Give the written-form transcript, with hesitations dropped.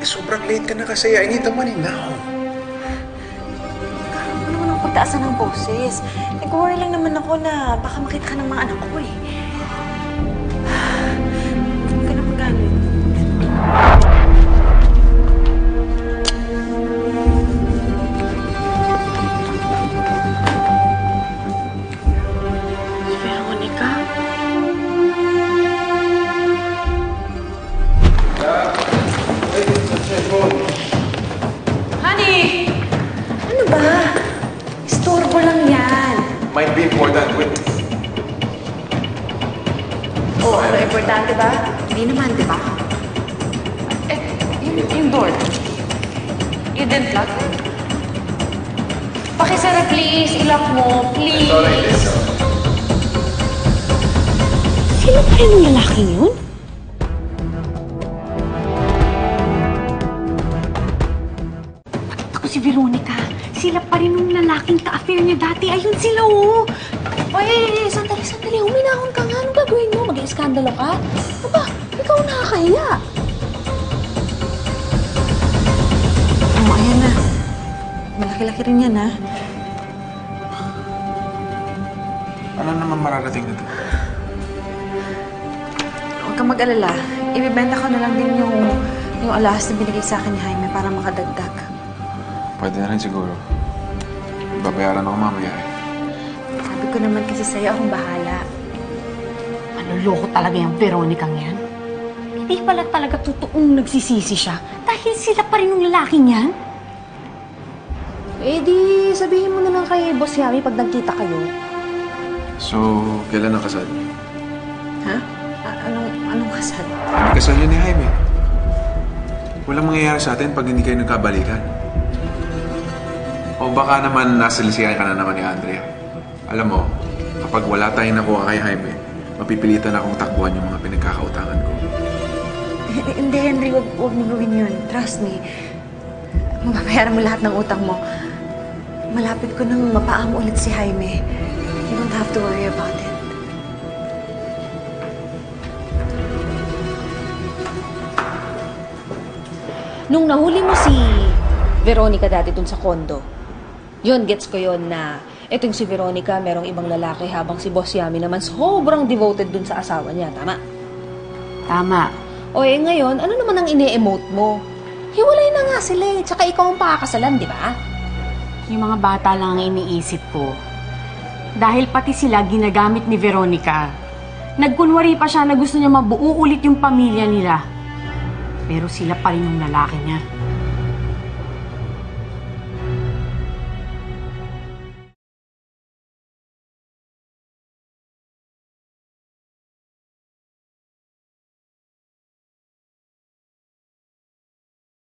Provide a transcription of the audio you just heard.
sobrang late ka na kasi. I need the money now. Nagkaroon mo naman ng pagtaasan ng boses. Nag-worry lang naman ako na baka makita ka ng mga anak ko eh. Huwag ka na magalit. Veronica? Honey! Ano ba? Istorbo lang yan. Might be important. Wait. Oh, ano importante ba? Hindi naman, di ba? Eh, yung door. You didn't lock it? Pakisara, please. Ilock mo, please. Sino pa rin yung lalaking yun? Ako si Veronica. Sila pa rin yung lalaking ka-affair niya dati. Ayun sila, oh. Ay, sandali. Huminahon ka nga. Anong gagawin mo? Mag-iiskandalo ka? Aba, ikaw nakakahiya. Oh, ayan na. Malaki-laki rin yan, ha? Ano naman mararating na to? Huwag kang mag-alala. Ibibenta ko na lang din yung alahas na binigay sa akin ni Jaime para makadagdag. Pwede na rin siguro. Babayaran ako mamaya eh. Sabi ko naman kasi sa'yo akong bahala. Manloloko talaga yung Veronica yan. Hindi pala talaga totoong nagsisisi siya dahil sila pa rin yung lalaking yan. Eh di, sabihin mo na lang kay Boss Yami pag nagkita kayo. So, kailan ang kasal? Ha? Anong kasal? Hindi kasal yun ni Jaime. Walang mangyayari sa atin pag hindi kayo nagkabalikan. O baka naman nasalisihan ka na naman ni Andrea. Alam mo, kapag wala tayong nakuha kay Jaime, mapipilitan akong takbuhan yung mga pinagkakautangan ko. Hindi, Henry. Huwag mo gawin yun. Trust me. Mababayaran mo lahat ng utang mo. Malapit ko nang mapaamo ulit si Jaime. You don't have to worry about it. Nung nahuli mo si Veronica dati dun sa kondo, yun, gets ko yun na etong si Veronica merong ibang lalaki habang si Boss Yami naman sobrang devoted dun sa asawa niya. Tama? Tama. O eh ngayon, ano naman ang ine-emote mo? Hiwalay na nga sila eh. Tsaka ikaw ang pakakasalan, di ba? Yung mga bata lang ang iniisip ko. Dahil pati sila ginagamit ni Veronica. Nagkunwari pa siya na gusto niya mabuo ulit yung pamilya nila. Pero sila pa rin yung lalaki niya.